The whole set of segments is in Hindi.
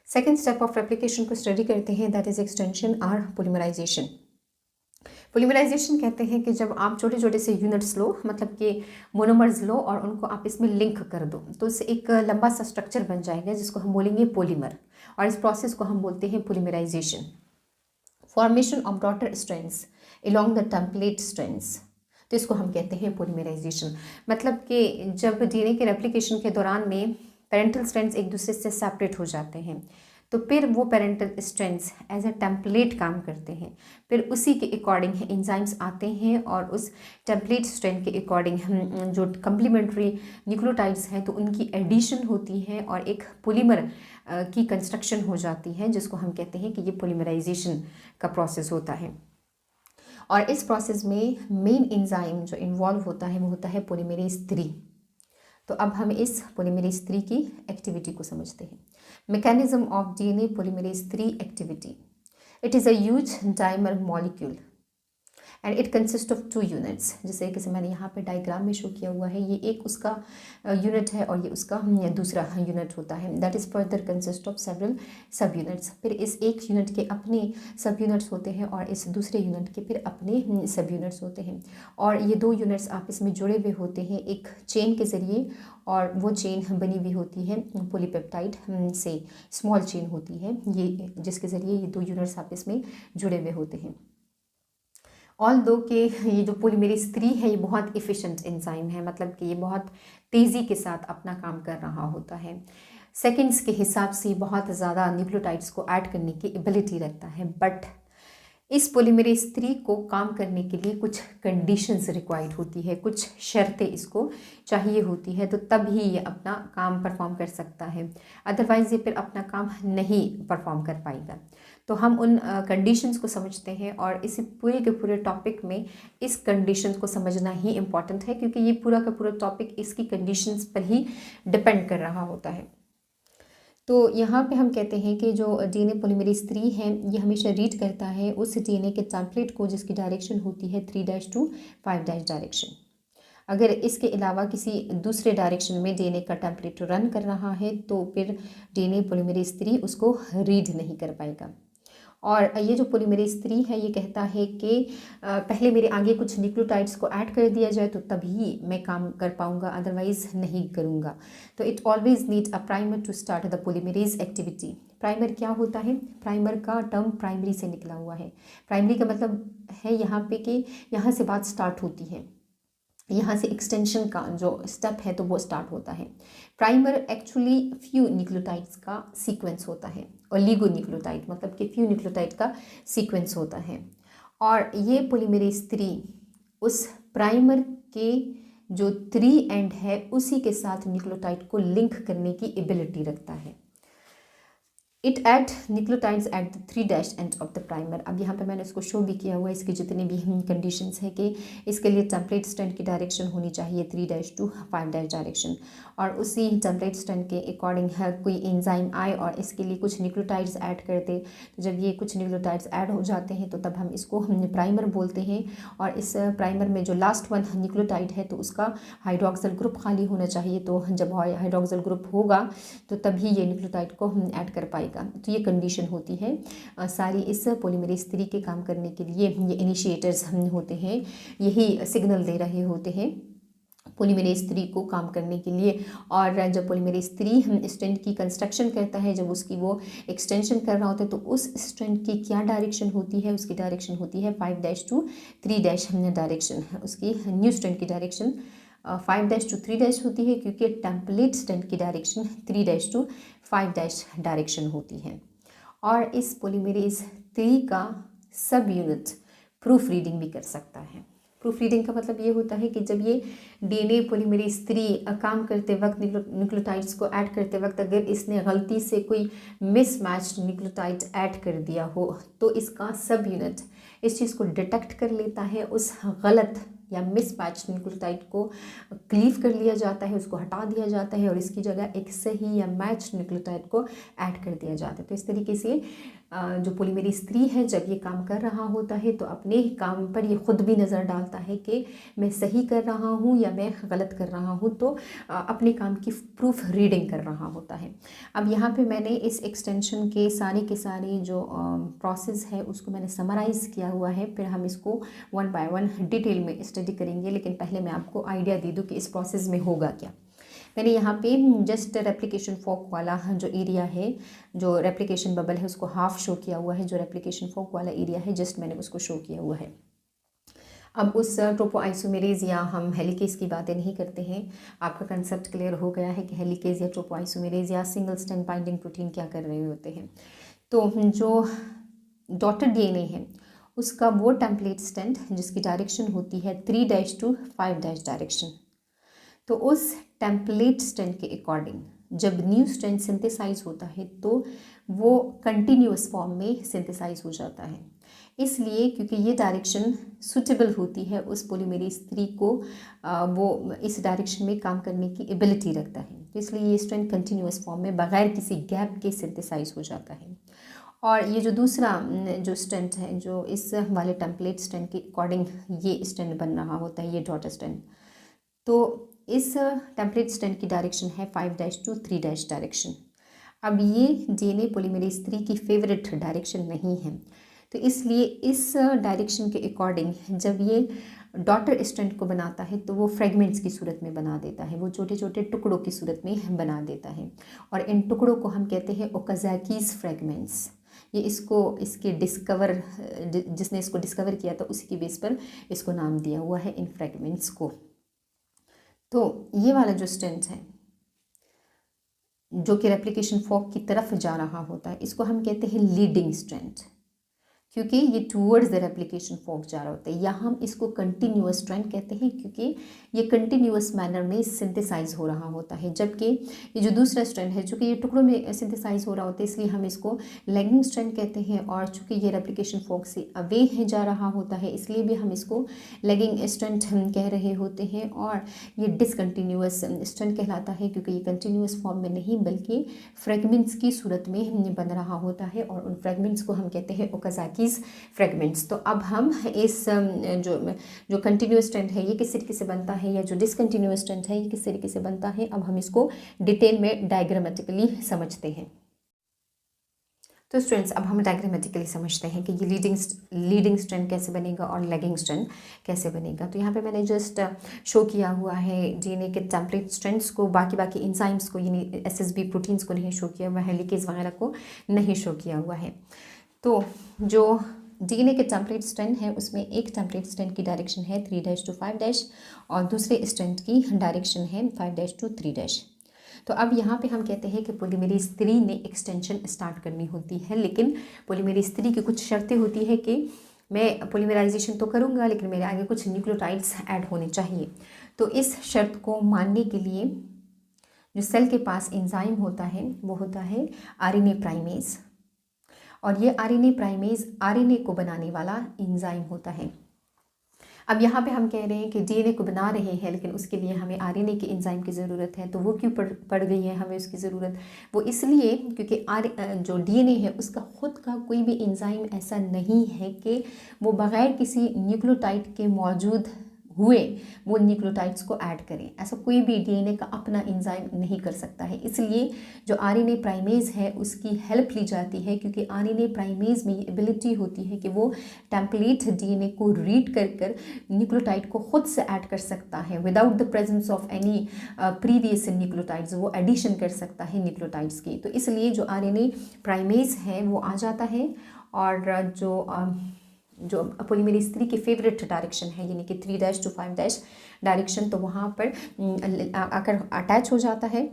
सेकेंड स्टेप ऑफ रेप्लिकेशन को स्टडी करते हैं, दैट इज एक्सटेंशन और पोलीमराइजेशन। पोलीमराइजेशन कहते हैं कि जब आप छोटे छोटे से यूनिट्स लो, मतलब कि मोनोमर्स लो और उनको आप इसमें लिंक कर दो तो इससे एक लंबा सा स्ट्रक्चर बन जाएगा जिसको हम बोलेंगे पॉलीमर, और इस प्रोसेस को हम बोलते हैं polymerization. Formation of daughter strands along the template strands, तो इसको हम कहते हैं पोलीमराइजेशन। मतलब कि जब डीएनए के रेप्लिकेशन के दौरान में पेरेंटल स्ट्रैंड्स एक दूसरे से सेपरेट हो जाते हैं तो फिर वो parental strands as a template काम करते हैं, फिर उसी के अकॉर्डिंग एंजाइम्स आते हैं और उस टेम्पलेट स्ट्रैंड के अकॉर्डिंग जो कम्प्लीमेंट्री न्यूक्लियोटाइड्स हैं तो उनकी एडिशन होती है और एक पॉलीमर की कंस्ट्रक्शन हो जाती है, जिसको हम कहते हैं कि ये पॉलीमराइजेशन का प्रोसेस होता है। और इस प्रोसेस में मेन एंजाइम जो इन्वॉल्व होता है वो होता है पॉलीमरेज 3। तो अब हम इस पॉलीमरेज 3 की एक्टिविटी को समझते हैं। Mechanism of DNA polymerase 3 activity. It is a huge dimer molecule and it consist of 2 units. जैसे कि मैंने यहाँ पे डायग्राम में शो किया हुआ है, ये एक उसका यूनिट है और ये उसका दूसरा यूनिट होता है। That is further consist of several सब यूनिट्स। फिर इस एक यूनिट के अपने सब यूनिट्स होते हैं और इस दूसरे यूनिट के फिर अपने सब यूनिट्स होते हैं, और ये 2 यूनिट्स आपस में जुड़े हुए होते हैं एक चेन के ज़रिए, और वो चेन बनी हुई होती है पॉलीपेप्टाइड से, स्मॉल चेन होती है ये, जिसके ज़रिए ये 2 यूनिट्स आपस में जुड़े हुए होते हैं। ऑल दो कि ये जो पॉलीमरेज 3 है ये बहुत इफ़िशेंट एंजाइम है, मतलब कि ये बहुत तेज़ी के साथ अपना काम कर रहा होता है। सेकेंड्स के हिसाब से बहुत ज़्यादा न्यूक्लियोटाइड्स को ऐड करने की एबिलिटी रखता है, बट इस पॉलीमरेज 3 को काम करने के लिए कुछ कंडीशंस रिक्वायर्ड होती है, कुछ शर्तें इसको चाहिए होती है, तो तब ही ये अपना काम परफॉर्म कर सकता है, अदरवाइज़ ये फिर अपना काम नहीं परफॉर्म कर पाएगा। तो हम उन कंडीशंस को समझते हैं, और इसी पूरे के पूरे टॉपिक में इस कंडीशंस को समझना ही इम्पॉर्टेंट है, क्योंकि ये पूरा का पूरा टॉपिक इसकी कंडीशंस पर ही डिपेंड कर रहा होता है। तो यहाँ पे हम कहते हैं कि जो डीएनए पॉलीमरेज 3 है ये हमेशा रीड करता है उस डीएनए के टेम्पलेट को जिसकी डायरेक्शन होती है 3' to 5' डायरेक्शन। अगर इसके अलावा किसी दूसरे डायरेक्शन में डीएनए का टेम्पलेट रन कर रहा है तो फिर डीएनए पॉलीमरेज 3 उसको रीड नहीं कर पाएगा। और ये जो पॉलीमरेज 3 है ये कहता है कि पहले मेरे आगे कुछ न्यूक्लियोटाइड्स को ऐड कर दिया जाए तो तभी मैं काम कर पाऊंगा, अदरवाइज नहीं करूंगा। तो it always need a primer to start the polymerase activity. Primer क्या होता है? प्राइमर का टर्म प्राइमरी से निकला हुआ है। प्राइमरी का मतलब है यहाँ पे कि यहाँ से बात स्टार्ट होती है, यहाँ से एक्सटेंशन का जो स्टेप है तो वो स्टार्ट होता है। प्राइमर एक्चुअली फ्यू न्यूक्लियोटाइड्स का सीक्वेंस होता है, ओलिगो न्यूक्लियोटाइड मतलब कि फ्यू न्यूक्लियोटाइड का सीक्वेंस होता है, और ये पॉलीमरेज 3 उस प्राइमर के जो 3 एंड है उसी के साथ न्यूक्लियोटाइड को लिंक करने की एबिलिटी रखता है। It add nucleotides at the 3' end of the primer. अब यहाँ पे मैंने इसको शो भी किया हुआ है, इसकी जितनी भी कंडीशंस है कि इसके लिए टेम्पलेट स्ट्रैंड की डायरेक्शन होनी चाहिए 3' to 5' डायरेक्शन, और उसी टेम्पलेट स्ट्रैंड के अकॉर्डिंग कोई एंजाइम आए और इसके लिए कुछ न्यूक्लियोटाइड्स ऐड कर दे। तो जब ये कुछ न्यूक्लियोटाइड्स ऐड हो जाते हैं तो तब हम इसको प्राइमर बोलते हैं, और इस प्राइमर में जो लास्ट वन न्यूक्लियोटाइड है तो उसका हाइड्रोक्सिल ग्रुप खाली होना चाहिए। तो जब हाइड्रोक्सिल ग्रुप होगा तो तभी ये न्यूक्लियोटाइड को ऐड कर पाएगा। तो ये कंडीशन होती है सारी इस पॉलीमरेज 3 के काम करने के लिए। ये इनिशिएटर्स होते हैं, यही सिग्नल दे रहे होते हैं पॉलीमरेज 3 को काम करने के लिए। और जब पॉलीमरेज 3 स्ट्रैंड की कंस्ट्रक्शन करता है, जब उसकी वो एक्सटेंशन कर रहा होता है तो उस स्ट्रैंड की क्या डायरेक्शन होती है? उसकी डायरेक्शन होती है 5' to 3' डायरेक्शन। उसकी न्यू स्ट्रैंड की डायरेक्शन 5' to 3' होती है, क्योंकि टेम्पलेट स्ट्रैंड की डायरेक्शन 3' to 5' डायरेक्शन होती है। और इस पॉलीमरेज 3 का सब यूनिट प्रूफ रीडिंग भी कर सकता है। प्रूफ रीडिंग का मतलब ये होता है कि जब ये डीएनए पॉलीमरेज 3 काम करते वक्त, न्यूक्लियोटाइड्स को ऐड करते वक्त अगर इसने गलती से कोई मिसमैच्ड न्यूक्लियोटाइड ऐड कर दिया हो तो इसका सब यूनिट इस चीज़ को डिटेक्ट कर लेता है, उस गलत या मिसमैच न्यूक्लियोटाइड को क्लीव कर लिया जाता है, उसको हटा दिया जाता है और इसकी जगह एक सही या मैच न्यूक्लियोटाइड को ऐड कर दिया जाता है। तो इस तरीके से जो पॉलीमरेज 3 है जब ये काम कर रहा होता है तो अपने काम पर ये खुद भी नज़र डालता है कि मैं सही कर रहा हूँ या मैं गलत कर रहा हूँ, तो अपने काम की प्रूफ रीडिंग कर रहा होता है। अब यहाँ पे मैंने इस एक्सटेंशन के सारे जो प्रोसेस है उसको मैंने समराइज़ किया हुआ है, फिर हम इसको 1 बाय 1 डिटेल में स्टडी करेंगे। लेकिन पहले मैं आपको आइडिया दे दूँ कि इस प्रोसेस में होगा क्या। मैंने यहाँ पे जस्ट रेप्लिकेशन फॉर्क वाला जो एरिया है, जो रेप्लिकेशन बबल है उसको हाफ शो किया हुआ है, जो रेप्लिकेशन फॉर्क वाला एरिया है जस्ट मैंने उसको शो किया हुआ है। अब उस ट्रोपोआइसोमेरेज या हम हेलिकेज की बातें नहीं करते हैं। आपका कंसेप्ट क्लियर हो गया है कि हेलिकेज या ट्रोपोआइसोमेरेज या सिंगल स्ट्रैंड बाइंडिंग प्रोटीन क्या कर रहे होते हैं। तो जो डॉटर डीएनए है उसका वो टेम्पलेट स्ट्रैंड जिसकी डायरेक्शन होती है 3' to 5' डायरेक्शन, तो उस टेम्पलेट स्ट्रैंड के अकॉर्डिंग जब न्यू स्ट्रैंड सिंथेसाइज होता है तो वो कंटिन्यूअस फॉर्म में सिंथेसाइज हो जाता है। इसलिए क्योंकि ये डायरेक्शन सुटेबल होती है उस पॉलीमरेज 3 को, वो इस डायरेक्शन में काम करने की एबिलिटी रखता है, तो इसलिए ये स्ट्रैंड कंटिन्यूअस फॉर्म में बगैर किसी गैप के सिंथेसाइज हो जाता है। और ये जो दूसरा जो स्ट्रैंड है जो इस वाले टेम्पलेट स्ट्रैंड के अकॉर्डिंग ये स्ट्रैंड बन रहा होता है, ये डॉटर स्ट्रैंड, तो इस टेम्पलेट स्ट्रैंड की डायरेक्शन है 5' to 3' डायरेक्शन। अब ये डीएनए पॉलीमरेज 3 की फेवरेट डायरेक्शन नहीं है, तो इसलिए इस डायरेक्शन के अकॉर्डिंग जब ये डॉटर स्ट्रैंड को बनाता है तो वो फ्रेगमेंट्स की सूरत में बना देता है, वो छोटे छोटे टुकड़ों की सूरत में बना देता है। और इन टुकड़ों को हम कहते हैं ओकाज़ाकीज़ फ्रेगमेंट्स। ये इसके डिस्कवर जिसने इसको डिस्कवर किया था उसी के बेस पर इसको नाम दिया हुआ है इन फ्रेगमेंट्स को। तो ये वाला जो स्ट्रैंड है जो कि रेप्लिकेशन फॉर्क की तरफ जा रहा होता है इसको हम कहते हैं लीडिंग स्ट्रैंड, क्योंकि ये टूवर्ड्स द रेप्लिकेशन फॉर्क जा रहा होता है। या हम इसको कंटिन्यूअस स्ट्रैंड कहते हैं क्योंकि ये कंटिन्यूअस मैनर में सिंथेसाइज हो रहा होता है, जबकि ये जो दूसरा स्ट्रैंड है चूँकि ये टुकड़ों में सिंथेसाइज हो रहा होता है इसलिए हम इसको लैगिंग स्ट्रैंड कहते हैं। और चूँकि ये रेप्लिकेशन फॉर्क से अवे है जा रहा होता है इसलिए भी हम इसको लैगिंग स्ट्रैंड कह रहे होते हैं। और ये डिसकंटिन्यूअस स्ट्रैंड कहलाता है क्योंकि ये कंटिन्यूअस फॉर्म में नहीं बल्कि फ्रेगमेंट्स की सूरत में बन रहा होता है, और उन फ्रेगमेंट्स को हम कहते हैं ओकाज़ाकीज़ फ्रेगमेंट्स। तो अब हम इस जो कंटिन्यूअस स्ट्रैंड है ये किस तरीके से बनता है या जो डिसकंटिन्यूअस स्ट्रैंड है ये किस तरीके से बनता है, अब हम इसको डिटेल में डायग्रामेटिकली समझते हैं। तो स्टूडेंट्स अब हम डायग्रामेटिकली समझते हैं कि ये लीडिंग स्ट्रैंड कैसे बनेगा और लैगिंग स्ट्रैंड कैसे बनेगा। तो यहाँ पे मैंने जस्ट शो किया हुआ है डीएनए के टेम्पलेट स्ट्रैंड्स को, बाकी एंजाइम्स को यानी एसएसबी प्रोटीन्स को नहीं शो किया हुआ है, हेलिकेज वगैरह को नहीं शो किया हुआ है। तो जो डीएनए के टेम्पलेट स्ट्रैंड है उसमें एक टेम्पलेट स्ट्रैंड की डायरेक्शन है 3' to 5' और दूसरे स्ट्रैंड की डायरेक्शन है 5' to 3'। तो अब यहाँ पे हम कहते हैं कि पॉलीमरेज 3 ने एक्सटेंशन स्टार्ट करनी होती है, लेकिन पॉलीमरेज 3 की कुछ शर्तें होती है कि मैं पॉलीमराइजेशन तो करूँगा लेकिन मेरे आगे कुछ न्यूक्लियोटाइड्स ऐड होने चाहिए। तो इस शर्त को मानने के लिए जो सेल के पास एंजाइम होता है वो होता है आरएनए प्राइमेज, और ये आरएनए प्राइमेज आरएनए को बनाने वाला एंजाइम होता है। अब यहाँ पे हम कह रहे हैं कि डीएनए को बना रहे हैं लेकिन उसके लिए हमें आरएनए के एंजाइम की ज़रूरत है। तो वो क्यों पड़ गई है हमें उसकी ज़रूरत? वो इसलिए क्योंकि जो डीएनए है उसका खुद का कोई भी एंजाइम ऐसा नहीं है कि वो बग़ैर किसी न्यूक्लियोटाइड के मौजूद हुए वो न्यूक्लियोटाइड्स को ऐड करें। ऐसा कोई भी डीएनए का अपना एंजाइम नहीं कर सकता है। इसलिए जो आरएनए प्राइमेज है उसकी हेल्प ली जाती है, क्योंकि आरएनए प्राइमेज में ये एबिलिटी होती है कि वो टेम्पलेट डीएनए को रीड कर न्यूक्लियोटाइड को खुद से ऐड कर सकता है without the presence of any previous nucleotides. वो एडिशन कर सकता है न्यूक्लियोटाइड्स की। तो इसलिए जो आरएनए प्राइमेज है वो आ जाता है, और जो पॉलीमरेज 3 की फेवरेट डायरेक्शन है यानी कि 3' to 5' डायरेक्शन, तो वहाँ पर आकर अटैच हो जाता है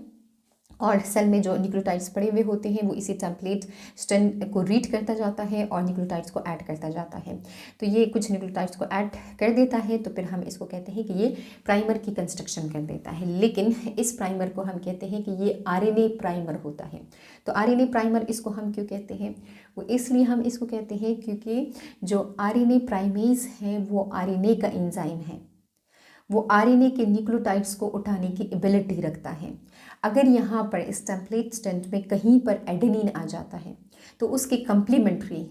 और सेल में जो न्यूक्लियोटाइड्स पड़े हुए होते हैं वो इसी टेम्पलेट स्ट्रैंड को रीड करता जाता है और न्यूक्लियोटाइड्स को ऐड करता जाता है। तो ये कुछ न्यूक्लियोटाइड्स को ऐड कर देता है, तो फिर हम इसको कहते हैं कि ये प्राइमर की कंस्ट्रक्शन कर देता है। लेकिन इस प्राइमर को हम कहते हैं कि ये आरएनए प्राइमर होता है। तो आरएनए प्राइमर इसको हम क्यों कहते हैं? वो इसलिए हम इसको कहते हैं क्योंकि जो आरएनए प्राइमेज है वो आरएनए का एंजाइम है। वो आरएनए के न्यूक्लियोटाइड्स को उठाने की एबिलिटी रखता है। अगर यहाँ पर इस टेम्पलेट स्ट्रैंड में कहीं पर एडेनिन आ जाता है तो उसके कम्प्लीमेंट्री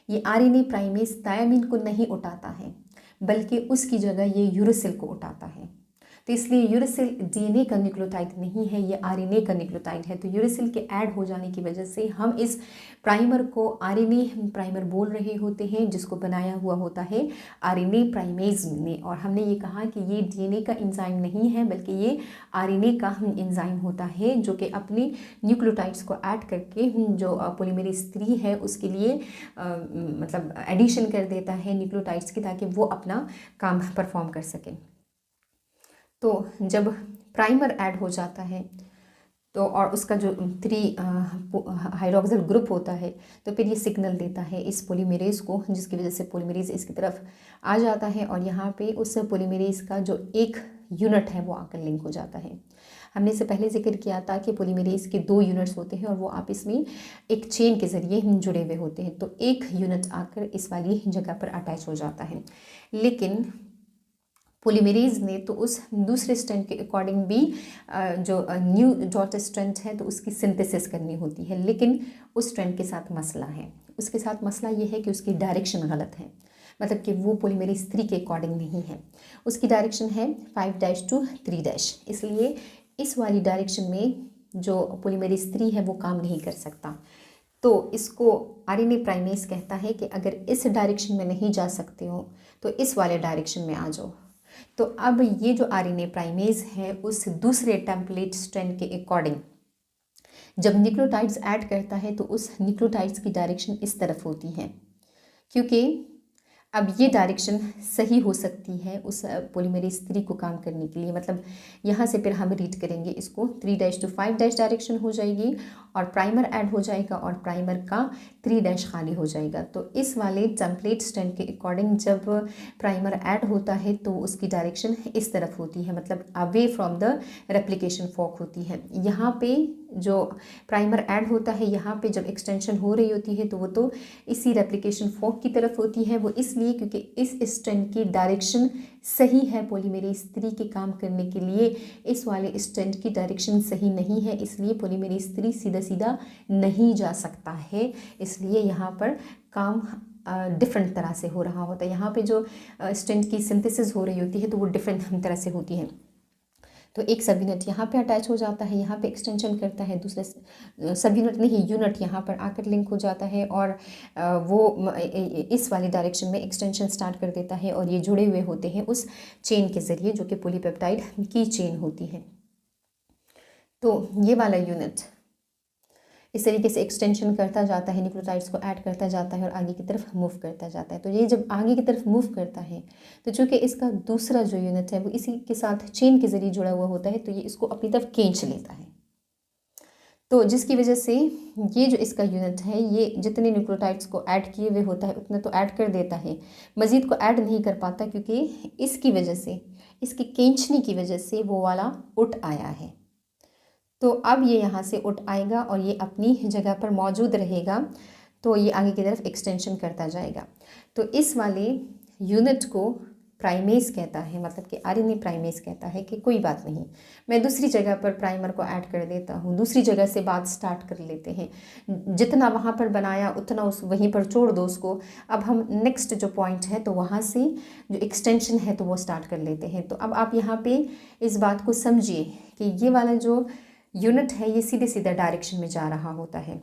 ये आरएनए प्राइमेज थायामीन को नहीं उठाता है, बल्कि उसकी जगह ये यूरेसिल को उठाता है। तो इसलिए यूरेसिल डीएनए का न्यूक्लियोटाइड नहीं है, ये आरएनए का न्यूक्लियोटाइड है। तो यूरेसिल के ऐड हो जाने की वजह से हम इस प्राइमर को आरएनए प्राइमर बोल रहे होते हैं, जिसको बनाया हुआ होता है आरएनए प्राइमेज ने। और हमने ये कहा कि ये डीएनए का एंजाइम नहीं है, बल्कि ये आरएनए का एंजाइम होता है, जो कि अपने न्यूक्लियोटाइड्स को ऐड करके जो पॉलीमरेज 3 है उसके लिए मतलब एडिशन कर देता है न्यूक्लियोटाइड्स की, ताकि वो अपना काम परफॉर्म कर सके। तो जब प्राइमर ऐड हो जाता है तो और उसका जो 3 हाइड्रोक्सिल ग्रुप होता है, तो फिर ये सिग्नल देता है इस पॉलीमरेज को, जिसकी वजह से पॉलीमरेज इसकी तरफ आ जाता है और यहाँ पे उस पॉलीमरेज का जो एक यूनिट है वो आकर लिंक हो जाता है। हमने इससे पहले जिक्र किया था कि पॉलीमरेज के 2 यूनिट्स होते हैं और वो आपस में एक चेन के ज़रिए जुड़े हुए होते हैं। तो एक यूनिट आकर इस वाली जगह पर अटैच हो जाता है, लेकिन पॉलीमरेज ने तो उस दूसरे स्ट्रैंड के अकॉर्डिंग भी जो न्यू डॉटर स्ट्रैंड है तो उसकी सिंथेसिस करनी होती है। लेकिन उस स्ट्रैंड के साथ मसला है, उसके साथ मसला ये है कि उसकी डायरेक्शन गलत है, मतलब कि वो पॉलीमरेज 3 के अकॉर्डिंग नहीं है। उसकी डायरेक्शन है 5' to 3'। इसलिए इस वाली डायरेक्शन में जो पॉलीमरेज 3 है वो काम नहीं कर सकता। तो इसको आरएनए प्राइमेज कहता है कि अगर इस डायरेक्शन में नहीं जा सकते हो तो इस वाले डायरेक्शन में आ जाओ। तो अब ये जो आरएनए प्राइमेज है उस दूसरे टेम्पलेट स्ट्रैंड के अकॉर्डिंग जब न्यूक्लियोटाइड्स ऐड करता है तो उस न्यूक्लियोटाइड्स की डायरेक्शन इस तरफ होती है, क्योंकि अब ये डायरेक्शन सही हो सकती है उस पॉलीमरेज 3 को काम करने के लिए। मतलब यहाँ से फिर हम रीड करेंगे इसको 3' to 5' डायरेक्शन हो जाएगी और प्राइमर ऐड हो जाएगा और प्राइमर का 3' खाली हो जाएगा। तो इस वाले टेम्पलेट स्ट्रैंड के अकॉर्डिंग जब प्राइमर ऐड होता है तो उसकी डायरेक्शन इस तरफ होती है, मतलब away from the replication fork होती है। यहाँ पे जो प्राइमर ऐड होता है यहाँ पे जब एक्सटेंशन हो रही होती है तो वो तो इसी रेप्लिकेशन फॉर्क की तरफ होती है। वो इसलिए क्योंकि इस स्ट्रैंड की डायरेक्शन सही है पॉलीमरेज 3 के काम करने के लिए, इस वाले स्ट्रैंड की डायरेक्शन सही नहीं है, इसलिए पॉलीमरेज 3 सीधा सीधा नहीं जा सकता है। इसलिए यहाँ पर काम डिफरेंट तरह से हो रहा होता है। यहाँ पे जो स्ट्रैंड की सिंथेसिस हो रही होती है तो वो डिफरेंट तरह से होती है। तो एक सब यूनिट यहाँ पे अटैच हो जाता है, यहाँ पे एक्सटेंशन करता है, दूसरे सब यूनिट नहीं यूनिट यहाँ पर आकर लिंक हो जाता है और वो इस वाली डायरेक्शन में एक्सटेंशन स्टार्ट कर देता है और ये जुड़े हुए होते हैं उस चेन के ज़रिए जो कि पॉलीपेप्टाइड की चेन होती है। तो ये वाला यूनिट इस तरीके से एक्सटेंशन करता जाता है, न्यूक्लियोटाइड्स को ऐड करता जाता है और आगे की तरफ मूव करता जाता है। तो ये जब आगे की तरफ मूव करता है तो चूँकि इसका दूसरा जो यूनिट है वो इसी के साथ चेन के ज़रिए जुड़ा हुआ होता है, तो ये इसको अपनी तरफ खींच लेता है। तो जिसकी वजह से ये जो इसका यूनिट है ये जितने न्यूक्लियोटाइड्स को ऐड किए हुए होता है उतने तो ऐड कर देता है, मज़ीद को ऐड नहीं कर पाता, क्योंकि इसकी वजह से, इसकी खींचने की वजह से वो वाला उठ आया है। तो अब ये यहाँ से उठ आएगा और ये अपनी जगह पर मौजूद रहेगा, तो ये आगे की तरफ एक्सटेंशन करता जाएगा। तो इस वाले यूनिट को प्राइमेज कहता है, मतलब कि आरएनए प्राइमेज कहता है कि कोई बात नहीं, मैं दूसरी जगह पर प्राइमर को ऐड कर देता हूँ, दूसरी जगह से बात स्टार्ट कर लेते हैं, जितना वहाँ पर बनाया उतना उस वहीं पर छोड़ दो उसको। अब हम नेक्स्ट जो पॉइंट है तो वहाँ से जो एक्सटेंशन है तो वो स्टार्ट कर लेते हैं। तो अब आप यहाँ पे इस बात को समझिए कि ये वाला जो यूनिट है ये सीधे सीधे डायरेक्शन में जा रहा होता है,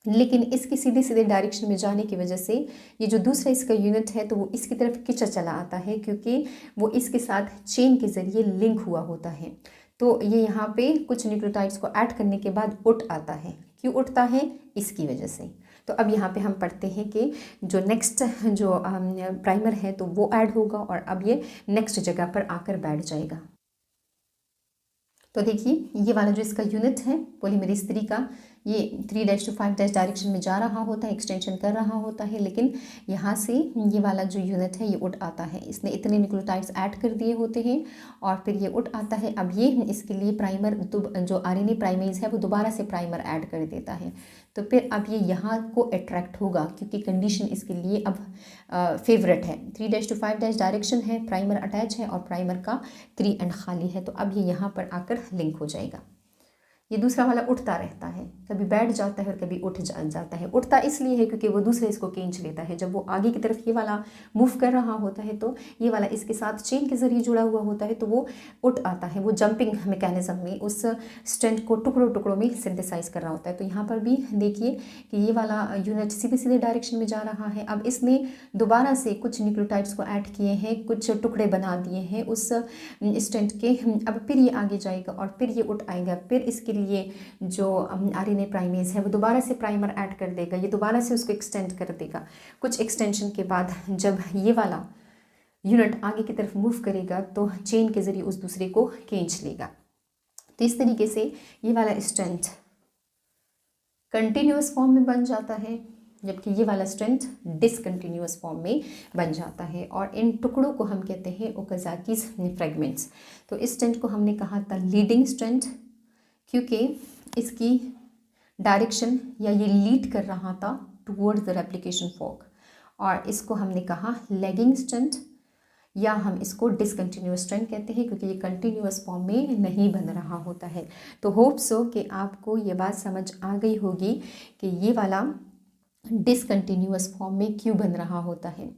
लेकिन इसकी सीधे सीधे डायरेक्शन में जाने की वजह से ये जो दूसरा इसका यूनिट है तो वो इसकी तरफ खिंचा चला आता है, क्योंकि वो इसके साथ चेन के ज़रिए लिंक हुआ होता है। तो ये यहाँ पे कुछ न्यूक्लियोटाइड्स को ऐड करने के बाद उठ आता है। क्यों उठता है? इसकी वजह से। तो अब यहाँ पे हम पढ़ते हैं कि जो नेक्स्ट जो प्राइमर है तो वो ऐड होगा और अब ये नेक्स्ट जगह पर आकर बैठ जाएगा। तो देखिए ये वाला जो इसका यूनिट है पॉलीमरेज 3 का, ये 3' to 5' डायरेक्शन में जा रहा होता है, एक्सटेंशन कर रहा होता है, लेकिन यहाँ से ये वाला जो यूनिट है ये उठ आता है। इसने इतने न्यूक्लियोटाइड्स ऐड कर दिए होते हैं और फिर ये उठ आता है। अब ये इसके लिए प्राइमर जो आरएनए प्राइमेज है वो दोबारा से प्राइमर ऐड कर देता है। तो फिर अब ये यहाँ को अट्रैक्ट होगा, क्योंकि कंडीशन इसके लिए अब फेवरेट है। 3' to 5' डायरेक्शन है, प्राइमर अटैच है और प्राइमर का 3 एंड खाली है। तो अब ये यहाँ पर आकर लिंक हो जाएगा। ये दूसरा वाला उठता रहता है, कभी बैठ जाता है और कभी उठ जाता है। उठता इसलिए है क्योंकि वो दूसरे इसको खींच लेता है। जब वो आगे की तरफ ये वाला मूव कर रहा होता है तो ये वाला इसके साथ चेन के ज़रिए जुड़ा हुआ होता है, तो वो उठ आता है। वो जंपिंग मैकेनिज्म में उस स्ट्रेंथ को टुकड़ों टुकड़ों में सिंथेसाइज कर रहा होता है। तो यहाँ पर भी देखिए कि ये वाला यूनिट सीधे सीधे डायरेक्शन में जा रहा है। अब इसने दोबारा से कुछ न्यूक्लियोटाइड्स को ऐड किए हैं, कुछ टुकड़े बना दिए हैं उस स्ट्रेंथ के। अब फिर ये आगे जाएगा और फिर ये उठ आएगा। फिर इसके लिए जो आरएनए प्राइमेज है वो दोबारा से प्राइमर ऐड कर देगा, ये दोबारा से उसको एक्सटेंड कर देगा। कुछ एक्सटेंशन के बाद जब ये वाला यूनिट आगे की तरफ मूव करेगा तो चेन के ज़रिए उस दूसरे को खींच लेगा। तो इस तरीके से ये वाला स्ट्रेंथ कंटिन्यूअस फॉर्म में बन जाता है, जबकि ये वाला स्ट्रेंथ डिसकंटिन्यूअस फॉर्म में बन जाता है। और इन टुकड़ों को हम कहते हैं ओकाज़ाकीज़ फ्रेगमेंट्स। तो इस स्ट्रेंथ को हमने कहा था लीडिंग स्ट्रेंथ, क्योंकि इसकी डायरेक्शन या ये लीड कर रहा था टुवर्ड्स द रेप्लिकेशन फोर्क। और इसको हमने कहा लैगिंग स्ट्रेंथ, या हम इसको डिसकंटिन्यूअस स्ट्रेंथ कहते हैं क्योंकि ये कंटिन्यूअस फॉर्म में नहीं बन रहा होता है। तो होप सो कि आपको ये बात समझ आ गई होगी कि ये वाला डिसकंटिन्यूअस फॉर्म में क्यों बन रहा होता है।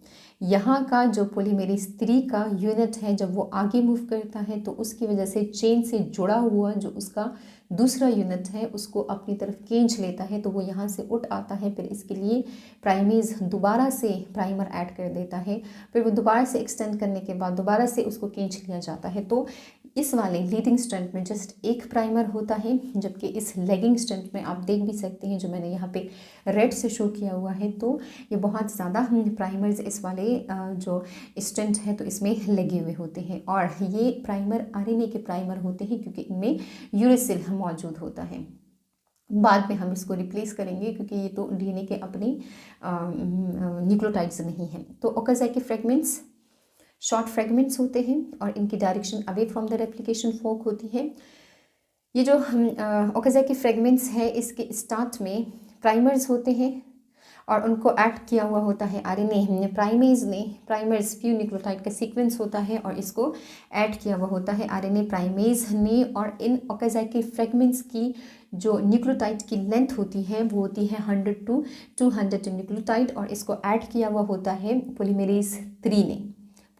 यहाँ का जो पॉलीमेरेज 3 का यूनिट है, जब वो आगे मूव करता है तो उसकी वजह से चेन से जुड़ा हुआ जो उसका दूसरा यूनिट है उसको अपनी तरफ खींच लेता है, तो वो यहाँ से उठ आता है। फिर इसके लिए प्राइमेज दोबारा से प्राइमर ऐड कर देता है, फिर वो दोबारा से एक्सटेंड करने के बाद दोबारा से उसको खींच लिया जाता है। तो इस वाले लीडिंग स्ट्रेंथ में जस्ट एक प्राइमर होता है, जबकि इस लेगिंग स्ट्रेंथ में आप देख भी सकते हैं जो मैंने यहाँ पे रेड से शो किया हुआ है, तो ये बहुत ज़्यादा प्राइमर्स इस वाले जो स्ट्रेंथ है तो इसमें लगे हुए होते हैं। और ये प्राइमर आरएनए के प्राइमर होते हैं क्योंकि इनमें यूरेसिल मौजूद होता है। बाद में हम इसको रिप्लेस करेंगे क्योंकि ये तो डीएनए के अपने न्यूक्लियोटाइड्स नहीं हैं। तो ओकाज़ाकी फ्रेगमेंट्स शॉर्ट फ्रेगमेंट्स होते हैं और इनकी direction away from the replication fork होती है। ये जो ओकाज़ाकी फ्रेगमेंट्स है इसके स्टार्ट में प्राइमर्स होते हैं और उनको ऐड किया हुआ होता है आरएनए प्राइमेज ने। प्राइमर्स फ्यू न्यूक्लियोटाइड का सीक्वेंस होता है और इसको ऐड किया हुआ होता है आरएनए प्राइमेज ने। और इन ओकाज़ाकी फ्रेगमेंट्स की जो न्यूक्लियोटाइड की लेंथ होती है वो होती है 100 to 200 न्यूक्लियोटाइड, और इसको ऐड किया हुआ होता है पॉलीमेरेज 3 ने,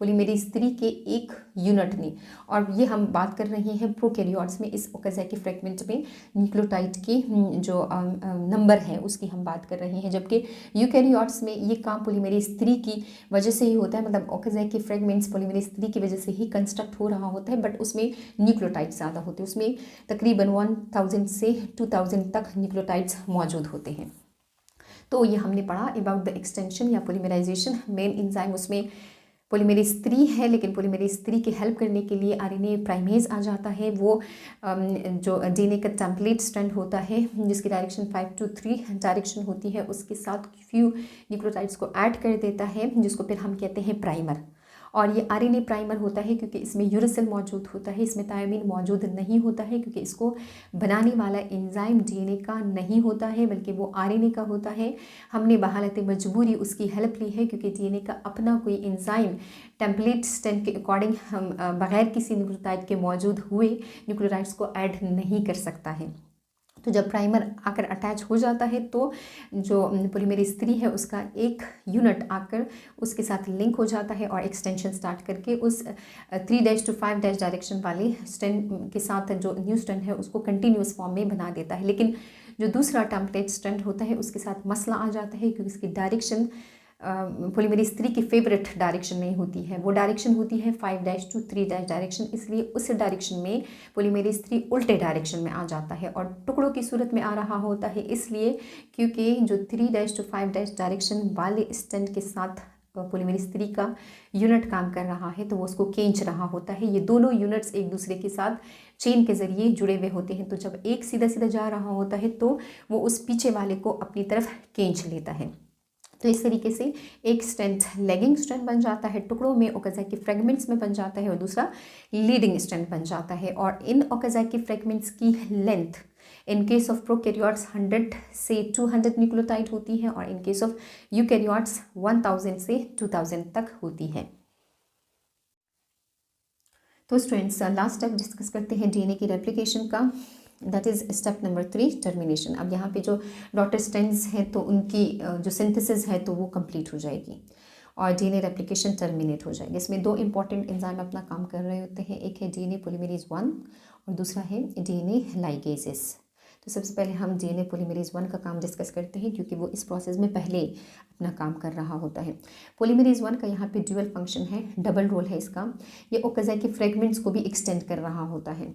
पॉलीमेरेज 3 के एक यूनिट ने। और ये हम बात कर रहे हैं प्रोकैरियोट्स में। इस ओकाज़ाकी फ्रेगमेंट में न्यूक्लियोटाइड की जो नंबर है उसकी हम बात कर रहे हैं, जबकि यूकैरियोट्स में ये काम पॉलीमेरेज 3 की वजह से ही होता है। मतलब ओकाज़ाकी फ्रेगमेंट्स पॉलीमेरेज 3 की वजह से ही कंस्ट्रक्ट हो रहा होता है, बट उसमें न्यूक्लियोटाइड ज़्यादा होते हैं। उसमें तकरीबन 1000 से 2000 तक न्यूक्लियोटाइड्स मौजूद होते हैं। तो ये हमने पढ़ा अबाउट द एक्सटेंशन या पॉलीमराइजेशन। मेन एंजाइम उसमें पॉलीमेरेज 3 है, लेकिन पॉलीमेरेज 3 की हेल्प करने के लिए आरएनए प्राइमेज आ जाता है। वो जो डीएनए का टेम्पलेट स्ट्रैंड होता है जिसकी डायरेक्शन 5 to 3 डायरेक्शन होती है, उसके साथ फ्यू न्यूक्लियोटाइड्स को ऐड कर देता है जिसको फिर हम कहते हैं प्राइमर। और ये आरएनए प्राइमर होता है क्योंकि इसमें यूरेसिल मौजूद होता है, इसमें थायमिन मौजूद नहीं होता है क्योंकि इसको बनाने वाला एंजाइम डीएनए का नहीं होता है बल्कि वो आरएनए का होता है। हमने बहालत मजबूरी उसकी हेल्प ली है क्योंकि डीएनए का अपना कोई एंजाइम टेम्पलेट स्ट्रैंड के अकॉर्डिंग हम बगैर किसी न्यूक्लियोटाइड के मौजूद हुए न्यूक्लियोटाइड्स को ऐड नहीं कर सकता है। तो जब प्राइमर आकर अटैच हो जाता है तो जो पॉलीमेरेज 3 है उसका एक यूनिट आकर उसके साथ लिंक हो जाता है और एक्सटेंशन स्टार्ट करके उस 3' to 5' डायरेक्शन वाले स्ट्रैंड के साथ जो न्यू स्ट्रैंड है उसको कंटिन्यूअस फॉर्म में बना देता है। लेकिन जो दूसरा टेम्पलेट स्ट्रैंड होता है उसके साथ मसला आ जाता है क्योंकि उसकी डायरेक्शन पॉलीमेरेज 3 की फेवरेट डायरेक्शन नहीं होती है, वो डायरेक्शन होती है 5' to 3' डायरेक्शन। इसलिए उस डायरेक्शन में पॉलीमेरेज 3 उल्टे डायरेक्शन में आ जाता है और टुकड़ों की सूरत में आ रहा होता है, इसलिए क्योंकि जो 3' to 5' डायरेक्शन वाले स्ट्रैंड के साथ पॉलीमेरेज 3 का यूनिट काम कर रहा है तो वो उसको खींच रहा होता है। ये दोनों यूनिट्स एक दूसरे के साथ चेन के ज़रिए जुड़े हुए होते हैं, तो जब एक सीधा सीधा जा रहा होता है तो वो उस पीछे वाले को अपनी तरफ खींच लेता है। तो इस तरीके से एक स्ट्रैंड लेगिंग स्ट्रैंड बन जाता है, टुकड़ों में ओकाज़ाकी फ्रेगमेंट्स में बन जाता है, और दूसरा लीडिंग स्ट्रैंड बन जाता है। और इन ओकाज़ाकी फ्रेगमेंट्स की length in case of prokaryotes 100 से 200 न्यूक्लियोटाइड होती है और इन केस ऑफ यूकैरियोट्स 1000 से 2000 तक होती है। तो स्टूडेंट्स लास्ट स्टेप डिस्कस करते हैं डीएनए की रेप्लिकेशन का। That is step number 3, termination. अब यहाँ पे जो डॉटर स्ट्रैंड्स हैं तो उनकी जो सिंथेसिस है तो वो कंप्लीट हो जाएगी और डीएनए रेप्लिकेशन टर्मिनेट हो जाएगी। इसमें 2 इंपॉर्टेंट एंजाइम अपना काम कर रहे होते हैं, एक है डीएनए पॉलीमरेज 1 और दूसरा है डीएनए लाइगेजेस। तो सबसे पहले हम डीएनए पॉलीमरेज 1 का काम डिस्कस करते हैं क्योंकि वो इस प्रोसेस में पहले अपना काम कर रहा होता है। पॉलीमरेज 1 का यहाँ पे ड्यूअल फंक्शन है, डबल रोल है इसका। ये ओकाज़की के फ्रेगमेंट्स को भी एक्सटेंड कर रहा होता है।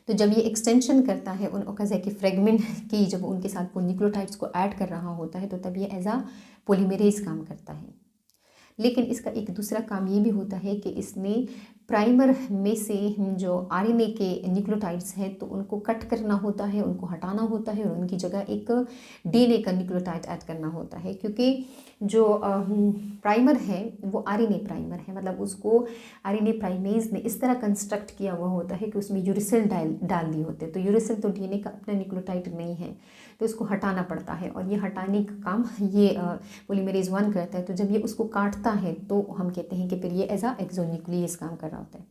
तो जब ये एक्सटेंशन करता है उन ओकाज़की फ्रेगमेंट की, जब उनके साथ वो न्यूक्लियोटाइड्स को ऐड कर रहा होता है तो तब ये एज आ पॉलीमरेज काम करता है। लेकिन इसका एक दूसरा काम ये भी होता है कि इसने प्राइमर में से जो आरएनए के न्यूक्लियोटाइड्स हैं तो उनको कट करना होता है, उनको हटाना होता है और उनकी जगह एक डीएनए का न्यूक्लियोटाइड ऐड करना होता है, क्योंकि जो प्राइमर है वो आरएनए प्राइमर है, मतलब उसको आरएनए प्राइमेज ने इस तरह कंस्ट्रक्ट किया हुआ होता है कि उसमें यूरेसिल डाल दिए होते हैं। तो यूरेसिल तो डीएनए का अपना न्यूक्लियोटाइड नहीं है, तो इसको हटाना पड़ता है और ये हटाने का काम ये पॉलीमरेज 1 करता है। तो जब ये उसको काटता है तो हम कहते हैं कि फिर ये एज आ एक्सोन्यूक्लियस काम कर रहा होता है।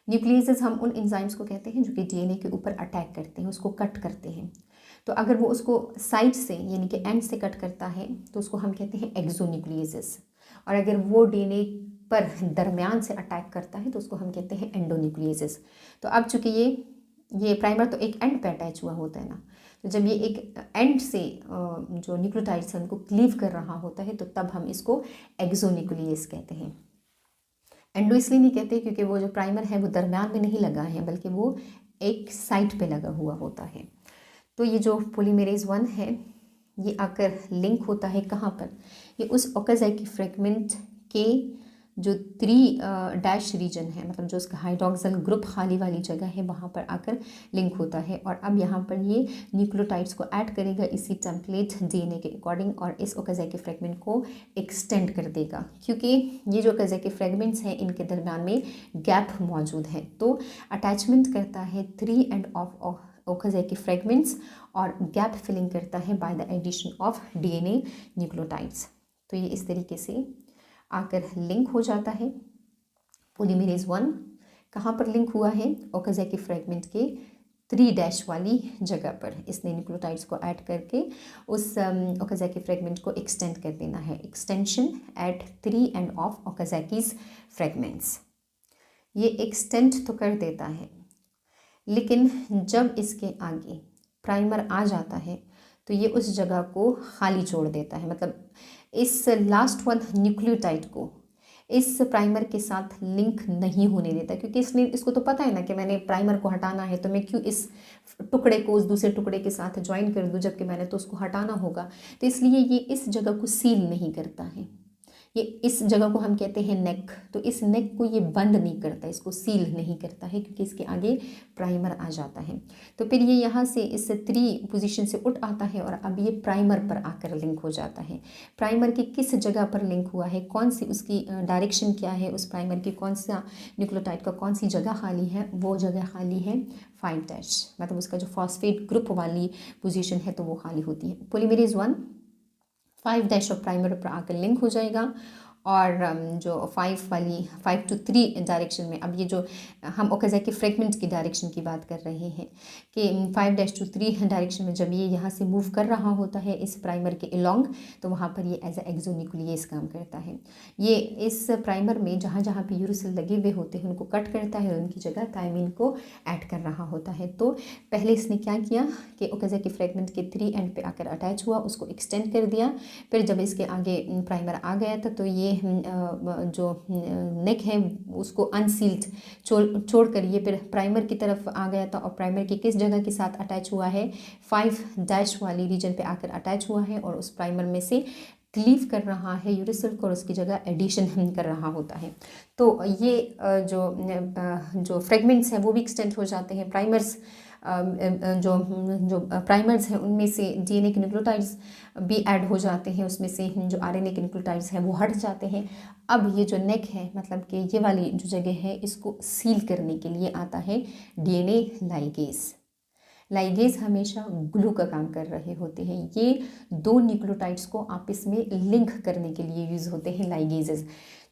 न्यूक्लियसेस हम उन एंजाइम्स को कहते हैं जो कि डीएनए के ऊपर अटैक करते हैं, उसको कट करते हैं। तो अगर वो उसको साइड से यानी कि एंड से कट करता है तो उसको हम कहते हैं एक्सोन्यूक्लियसेस, और अगर वो डीएनए पर दरमियान से अटैक करता है तो उसको हम कहते हैं एंडोन्यूक्लियसेस। तो अब चूँकि ये प्राइमर तो एक एंड पे अटैच हुआ होता है ना, तो जब ये एक एंड से जो न्यूक्लियोटाइड्स हैं उनको क्लीव कर रहा होता है तो तब हम इसको एक्सोन्यूक्लियस कहते हैं। एंडो इसलिए नहीं कहते क्योंकि वो जो प्राइमर है वो दरम्यान में नहीं लगा है, बल्कि वो एक साइड पे लगा हुआ होता है। तो ये जो पॉलीमरेज 1 है ये आकर लिंक होता है कहाँ पर, ये उस ओकाज़की फ्रेगमेंट के जो 3 डैश रीजन है, मतलब जो उसका हाइड्रोक्सिल ग्रुप खाली वाली जगह है वहाँ पर आकर लिंक होता है। और अब यहाँ पर ये न्यूक्लियोटाइड्स को ऐड करेगा इसी टेम्पलेट डीएनए के अकॉर्डिंग और इस ओकाज़की फ्रेगमेंट को एक्सटेंड कर देगा, क्योंकि ये जो ओकाज़की फ्रेगमेंट्स हैं इनके दरम्यान में गैप मौजूद है। तो अटैचमेंट करता है 3 एंड ऑफ ओकाज़की फ्रेगमेंट्स और गैप फिलिंग करता है by the addition of DNA nucleotides. तो ये इस तरीके से आकर लिंक हो जाता है। पॉलीमरेज 1 कहाँ पर लिंक हुआ है, ओकाज़की फ्रेगमेंट के 3 डैश वाली जगह पर। इसने न्यूक्लियोटाइड्स को ऐड करके उस ओकाज़की फ्रेगमेंट को एक्सटेंड कर देना है। Extension at 3 end of Okazaki's fragments. ये एक्सटेंड तो कर देता है, लेकिन जब इसके आगे प्राइमर आ जाता है तो ये उस जगह को खाली छोड़ देता है, मतलब इस लास्ट वन न्यूक्लियोटाइड को इस प्राइमर के साथ लिंक नहीं होने देता, क्योंकि इसको तो पता है ना कि मैंने प्राइमर को हटाना है, तो मैं क्यों इस टुकड़े को उस दूसरे टुकड़े के साथ ज्वाइन कर दूं जबकि मैंने तो उसको हटाना होगा। तो इसलिए ये इस जगह को सील नहीं करता है। ये इस जगह को हम कहते हैं नेक, तो इस नेक को ये बंद नहीं करता, इसको सील नहीं करता है, क्योंकि इसके आगे प्राइमर आ जाता है। तो फिर ये यहाँ से इस 3 पोजीशन से उठ आता है और अब ये प्राइमर पर आकर लिंक हो जाता है। प्राइमर की किस जगह पर लिंक हुआ है, कौन सी उसकी डायरेक्शन क्या है, उस प्राइमर की कौन सा न्यूक्लियोटाइड का कौन सी जगह खाली है, वो जगह खाली है 5 डैश, मतलब उसका जो फॉस्फेट ग्रुप वाली पोजीशन है तो वो खाली होती है। पॉलीमरेज 1 5 डैश ऑफ प्राइमर पर आकर लिंक हो जाएगा और जो 5 to 3 डायरेक्शन में, अब ये जो हम ओकाज़की फ्रेगमेंट की डायरेक्शन की बात कर रहे हैं कि 5 to 3 डायरेक्शन में जब ये यहाँ से मूव कर रहा होता है इस प्राइमर के अलोंग, तो वहाँ पर ये एज ए एक्सोन्यूक्लियस काम करता है। ये इस प्राइमर में जहाँ जहाँ पे यूरेसिल लगे हुए होते हैं उनको कट करता है और उनकी जगह थायमिन को ऐड कर रहा होता है। तो पहले इसने क्या किया कि ओकाज़की फ्रेगमेंट के 3 एंड पे आकर अटैच हुआ, उसको एक्सटेंड कर दिया। फिर जब इसके आगे प्राइमर आ गया था तो ये जो नेक है उसको अनसील्ड छोड़ कर ये फिर प्राइमर की तरफ आ गया था और प्राइमर की किस जगह के साथ अटैच हुआ है, 5 डैश वाली रीजन पे आकर अटैच हुआ है और उस प्राइमर में से क्लीव कर रहा है यूरेसिल को और उसकी जगह एडिशन कर रहा होता है। तो ये जो फ्रेगमेंट्स हैं वो भी एक्सटेंड हो जाते हैं। प्राइमर्स जो प्राइमर्स हैं उनमें से डीएनए के न्यूक्लियोटाइड्स भी ऐड हो जाते हैं, उसमें से जो आरएनए के न्यूक्लियोटाइड्स हैं वो हट जाते हैं। अब ये जो नेक है, मतलब कि ये वाली जो जगह है, इसको सील करने के लिए आता है डीएनए लाइगेज। लाइगेज हमेशा ग्लू का काम कर रहे होते हैं। ये 2 न्यूक्लियोटाइड्स को आपस में लिंक करने के लिए यूज़ होते हैं लाइगेजेस।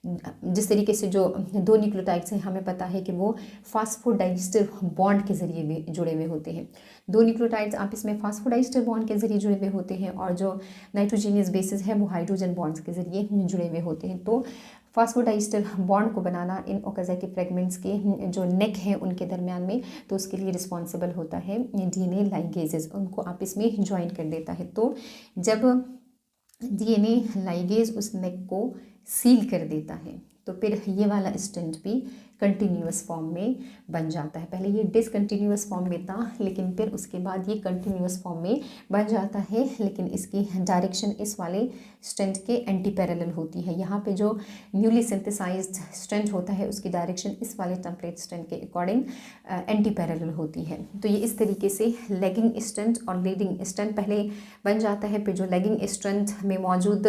जिस तरीके से जो दो न्यूक्लियोटाइड्स हैं हमें पता है कि वो फास्फोडाइस्टर बॉन्ड के ज़रिए भी जुड़े हुए होते हैं। दो न्यूक्लियोटाइड्स आपस में फास्फोडाइस्टर बॉन्ड के ज़रिए जुड़े हुए होते हैं और जो नाइट्रोजीनियस बेसिस है वो हाइड्रोजन बॉन्ड्स के ज़रिए जुड़े हुए होते हैं। तो फास्फोडाइस्टर बॉन्ड को बनाना इन ओकाज़ा के फ्रेगमेंट्स के जो नेक हैं उनके दरमियान में, तो उसके लिए रिस्पॉन्सिबल होता है डीएनए लाइगेजेस, उनको आपस में ज्वाइन कर देता है। तो जब डीएनए लाइगेज उस नेक को सील कर देता है तो फिर ये वाला स्टेंट भी कंटिन्यूअस फॉर्म में बन जाता है। पहले ये डिसकंटिन्यूअस फॉर्म में था, लेकिन फिर उसके बाद ये कंटिन्यूअस फॉर्म में बन जाता है, लेकिन इसकी डायरेक्शन इस वाले स्टेंट के एंटी पैरेलल होती है। यहाँ पे जो न्यूली सिंथेसाइज्ड स्टेंट होता है उसकी डायरेक्शन इस वाले टेम्पलेट स्टेंट के अकॉर्डिंग एंटी पैरेलल होती है। तो ये इस तरीके से लेगिंग स्टेंट और लीडिंग स्टेंट पहले बन जाता है, फिर जो लेगिंग स्टेंट में मौजूद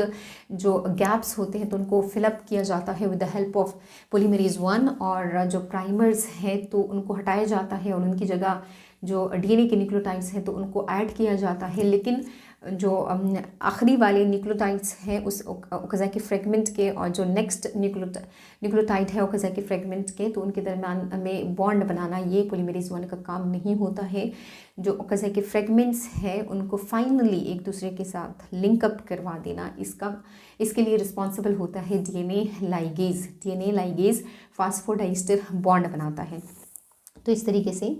जो गैप्स होते हैं तो उनको फिलअप किया जाता है with the help of polymerase 1, और जो प्राइमर्स हैं तो उनको हटाया जाता है और उनकी जगह जो डीएनए के न्यूक्लियोटाइड्स हैं तो उनको ऐड किया जाता है। लेकिन जो आखिरी वाले न्यूक्लियोटाइड्स हैं उस ओकाज़ा के फ्रेगमेंट के और जो नेक्स्ट न्यूक्लियोटाइड है ओकाज़ा के फ्रेगमेंट के, तो उनके दरमियान में बॉन्ड बनाना ये पोलीमरेज 1 का काम नहीं होता है। जो ओकाज़ा के फ्रेगमेंट्स हैं उनको फाइनली एक दूसरे के साथ लिंकअप करवा देना, इसके लिए रिस्पॉन्सिबल होता है DNA ligase. DNA ligase phosphodiester bond बनाता है। तो इस तरीके से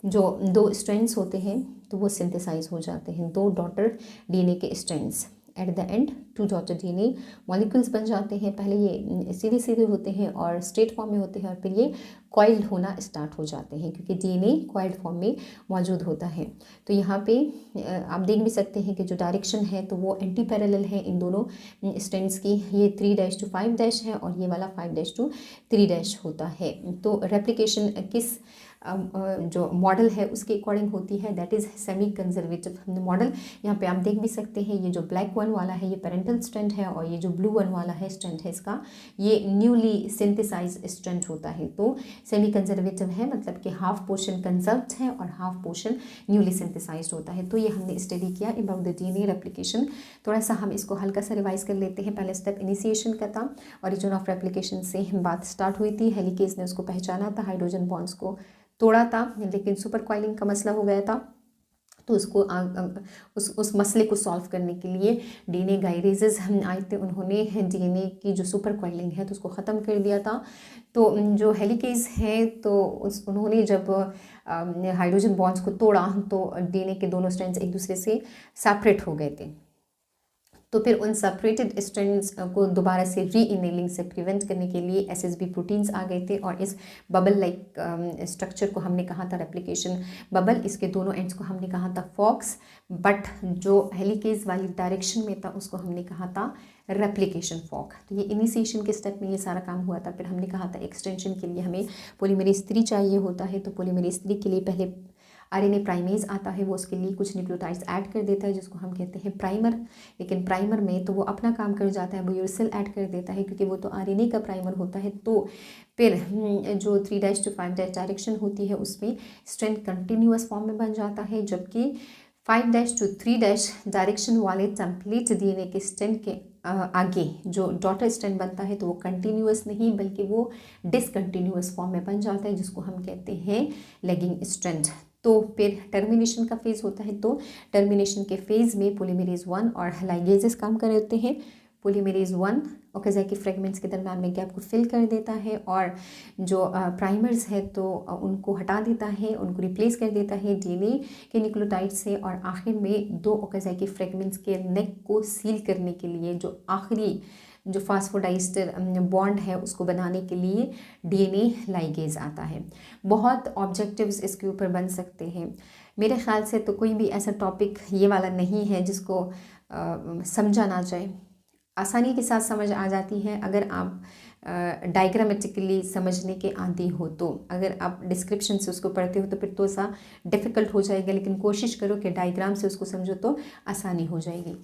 जो दो स्ट्रैंड्स होते हैं तो वो सिंथेसाइज हो जाते हैं, दो डॉटर डीएनए के strands. At the end 2 daughter DNA molecules बन जाते हैं। पहले ये सीधे सीधे होते हैं और स्ट्रेट फॉर्म में होते हैं और फिर ये कॉइल्ड होना स्टार्ट हो जाते हैं क्योंकि डीएनए कॉइल्ड फॉर्म में मौजूद होता है। तो यहाँ पे आप देख भी सकते हैं कि जो डायरेक्शन है तो वो एंटी पैरेलल है इन दोनों स्ट्रैंड्स की। ये 3' to 5' है और ये वाला 5' to 3' होता है। तो रेप्लिकेशन किस जो मॉडल है उसके अकॉर्डिंग होती है, that is semi conservative model. यहाँ पे आप देख भी सकते हैं ये जो ब्लैक वन वाला है ये पेरेंटल स्ट्रैंड है और ये जो ब्लू वन वाला है स्ट्रैंड है इसका ये न्यूली सिंथेसाइज स्ट्रैंड होता है। तो सेमी कंजर्वेटिव है, मतलब कि हाफ पोर्शन कंजर्व्ड है और हाफ पोर्शन न्यूली सिंथेसाइज होता है। तो ये हमने स्टडी किया अबाउट द डीएनए रेप्लिकेशन। थोड़ा सा हम इसको हल्का सा रिवाइज कर लेते हैं। पहले स्टेप इनिशिएशन का था, ओरिजिन ऑफ रेप्लिकेशन से बात स्टार्ट हुई थी। हेलिकेज ने उसको पहचाना था, हाइड्रोजन बॉन्ड्स को तोड़ा था, लेकिन सुपर कॉइलिंग का मसला हो गया था। तो उसको उस मसले को सॉल्व करने के लिए डीएनए गाइरेजेस आए थे। उन्होंने डीएनए की जो सुपर कॉइलिंग है तो उसको ख़त्म कर दिया था। तो जो हेलिकेज है तो उन्होंने जब हाइड्रोजन बॉन्ड्स को तोड़ा तो डीएनए के दोनों स्ट्रैंड्स एक दूसरे से सेपरेट हो गए थे। तो फिर उन सेपरेटेड स्ट्रैंड्स को दोबारा से री इनेलिंग से प्रिवेंट करने के लिए एसएसबी प्रोटीन्स आ गए थे और इस बबल लाइक स्ट्रक्चर को हमने कहा था रेप्लिकेशन बबल। इसके दोनों एंड्स को हमने कहा था फॉक्स, बट जो हेलिकेज वाली डायरेक्शन में था उसको हमने कहा था रेप्लिकेशन फॉक। तो ये इनिशिएशन के स्टेप में ये सारा काम हुआ था। फिर हमने कहा था एक्सटेंशन के लिए हमें पोलीमरेज 3 चाहिए होता है। तो पोलीमरेज 3 के लिए पहले आरएनए प्राइमेज आता है, वो उसके लिए कुछ न्यूक्लियोटाइड्स ऐड कर देता है जिसको हम कहते हैं प्राइमर। लेकिन प्राइमर में तो वो अपना काम कर जाता है, वो यूरेसिल ऐड कर देता है क्योंकि वो तो आरएनए का प्राइमर होता है। तो फिर जो 3' to 5' डायरेक्शन होती है उसमें स्ट्रैंड कंटिन्यूअस फॉर्म में बन जाता है, जबकि 5' to 3' डायरेक्शन वाले टेम्पलेट डीएनए के स्ट्रैंड के आगे जो डॉटर स्ट्रैंड बनता है तो वो कंटिन्यूअस नहीं बल्कि वो डिसकंटिन्यूअस फॉर्म में बन जाता है जिसको हम कहते हैं लेगिंग स्ट्रैंड। तो फिर टर्मिनेशन का फेज़ होता है। तो टर्मिनेशन के फेज़ में पोलीमरेज 1 और लाइगेजेस काम कर होते हैं। पोलीमरेज 1 ओकाज़ा के फ्रेगमेंट्स के दरम्यान में गैप को फिल कर देता है और जो प्राइमर्स है तो उनको हटा देता है, उनको रिप्लेस कर देता है डीएनए के न्यूक्लियोटाइड से। और आखिर में दो ओकाज़ा के फ्रेगमेंट्स के नेक को सील करने के लिए जो आखिरी जो फास्फोडाइस्टर बॉन्ड है उसको बनाने के लिए डीएनए लाइगेज आता है। बहुत ऑब्जेक्टिव्स इसके ऊपर बन सकते हैं। मेरे ख्याल से तो कोई भी ऐसा टॉपिक ये वाला नहीं है जिसको समझा ना जाए, आसानी के साथ समझ आ जाती है अगर आप डायग्रामेटिकली समझने के आदी हो। तो अगर आप डिस्क्रिप्शन से उसको पढ़ते हो तो फिर तो सा डिफ़िकल्ट हो जाएगा, लेकिन कोशिश करो कि डायग्राम से उसको समझो तो आसानी हो जाएगी।